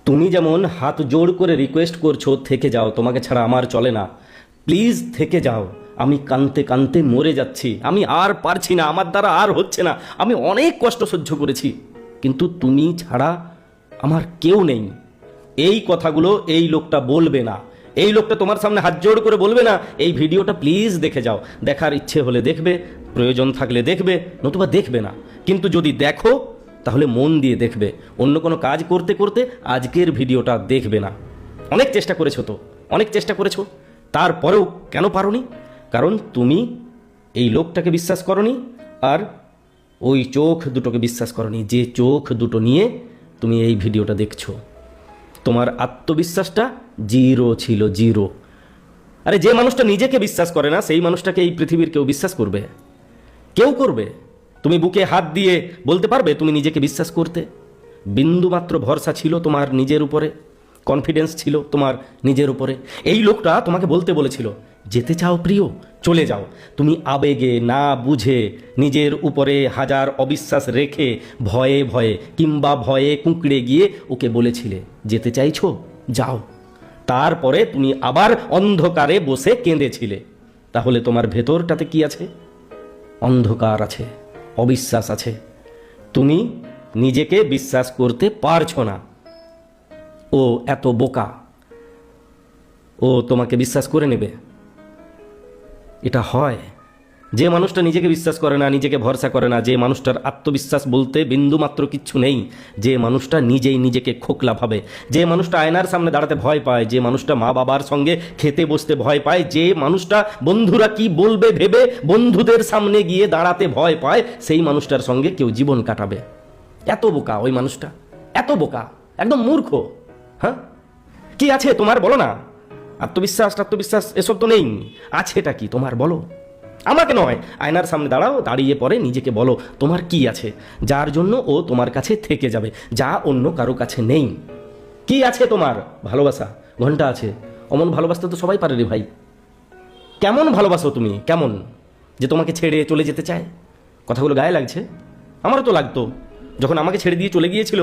তুমি যেমন হাত জোড় করে রিকোয়েস্ট করছো থেকে যাও, তোমাকে ছাড়া আমার চলে না, প্লিজ থেকে যাও। আমি কাঁদতে কাঁদতে মরে যাচ্ছি, আমি আর পারছি না, আমার দ্বারা আর হচ্ছে না, আমি অনেক কষ্ট সহ্য করেছি, কিন্তু তুমি ছাড়া আমার কেউ নেই। এই কথাগুলো এই লোকটা বলবে না, এই লোকটা তোমার সামনে হাত জোড় করে বলবে না এই ভিডিওটা প্লিজ দেখে যাও। দেখার ইচ্ছে হলে দেখবে, প্রয়োজন থাকলে দেখবে, নতুবা দেখবে না। কিন্তু যদি দেখো তাহলে মন দিয়ে দেখবে, অন্য কোনো কাজ করতে করতে আজকের ভিডিওটা দেখবে না। অনেক চেষ্টা করেছো তো, অনেক চেষ্টা করেছো, তারপরেও কেন পারোনি? কারণ তুমি এই লোকটাকে বিশ্বাস করনি, আর ওই চোখ দুটোকে বিশ্বাস করনি, যে চোখ দুটো নিয়ে তুমি এই ভিডিওটা দেখছো। তোমার আত্মবিশ্বাসটা জিরো ছিল, জিরো। আরে যে মানুষটা নিজেকে বিশ্বাস করে না সেই মানুষটাকে এই পৃথিবীর কেউ বিশ্বাস করবে? কেউ করবে? তুমি বুকে হাত দিয়ে বলতে পারবে তুমি নিজেকে বিশ্বাস করতে? বিন্দুমাত্র ভরসা ছিল তোমার নিজের উপরে? কনফিডেন্স ছিল তোমার নিজের উপরে? এই লোকটা তোমাকে বলতে বলেছিল যেতে চাও প্রিয়, চলে যাও। তুমি আবেগে না বুঝে নিজের উপরে হাজার অবিশ্বাস রেখে ভয়ে ভয়ে কিংবা ভয়ে কুঁকড়ে গিয়ে ওকে বলেছিলে যেতে চাইছো, যাও। তারপরে তুমি আবার অন্ধকারে বসে কেঁদেছিলে। তাহলে তোমার ভেতরটাতে কি আছে? অন্ধকার আছে, অবিশ্বাস আছে। তুমি নিজেকে বিশ্বাস করতে পারছো না। ও এত বোকা, ও তোমাকে বিশ্বাস করে নেবে? এটা হয়? যে মানুষটা নিজেকে বিশ্বাস করে না, নিজেকে ভরসা করে না, যে মানুষটার আত্মবিশ্বাস বলতে বিন্দুমাত্র কিচ্ছু নেই, যে মানুষটা নিজেই নিজেকে খোকলা ভাবে, যে মানুষটা আয়নার সামনে দাঁড়াতে ভয় পায়, যে মানুষটা মা বাবার সঙ্গে খেতে বসতে ভয় পায়, যে মানুষটা বন্ধুরা কি বলবে ভেবে বন্ধুদের সামনে গিয়ে দাঁড়াতে ভয় পায়, সেই মানুষটার সঙ্গে কেউ জীবন কাটাবে? এত বোকা ওই মানুষটা, এত বোকা, একদম মূর্খ। হ্যাঁ, কি আছে তোমার বলো না? আত্মবিশ্বাস এসব তো নেই, আছেটা কি তোমার বলো? আমাকে নয়, আয়নার সামনে দাঁড়াও, দাঁড়িয়ে পরে নিজেকে বলো তোমার কি আছে, যার জন্য ও তোমার কাছে থেকে যাবে, যা অন্য কারো কাছে নেই। কি আছে তোমার? ভালোবাসা, ঘন্টা আছে। অমন ভালোবাসতে তো সবাই পারে রে ভাই। কেমন ভালোবাসো তুমি, কেমন যে তোমাকে ছেড়ে চলে যেতে চায়? কথাগুলো গায়ে লাগছে? আমারও তো লাগতো, যখন আমাকে ছেড়ে দিয়ে চলে গিয়েছিল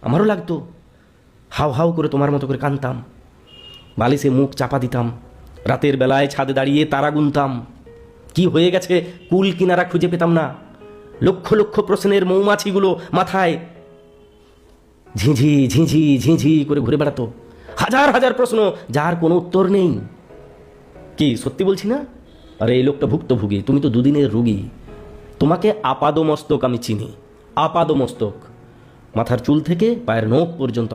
আমারও লাগতো। হাউ হাউ করে তোমার মতো করে কাঁদতাম, বালিশে মুখ চাপা দিতাম, রাতের বেলায় ছাদে দাঁড়িয়ে তারা গুনতাম, কি হয়ে গেছে কুল কিনারা খুঁজে পেতাম না। লক্ষ লক্ষ প্রশ্নের মৌমাছিগুলো মাথায় ঝিঝি ঝিঝি ঝিঝি করে ঘুরে বেড়াতো, হাজার হাজার প্রশ্ন যার কোনো উত্তর নেই। কি সত্যি বলছি না? আরে এই লোকটা ভুক্তভোগী, তুমি তো দুদিনের রুগী। তোমাকে আপাদমস্তক আমি চিনি, আপাদমস্তক, মাথার চুল থেকে পায়ের নখ পর্যন্ত।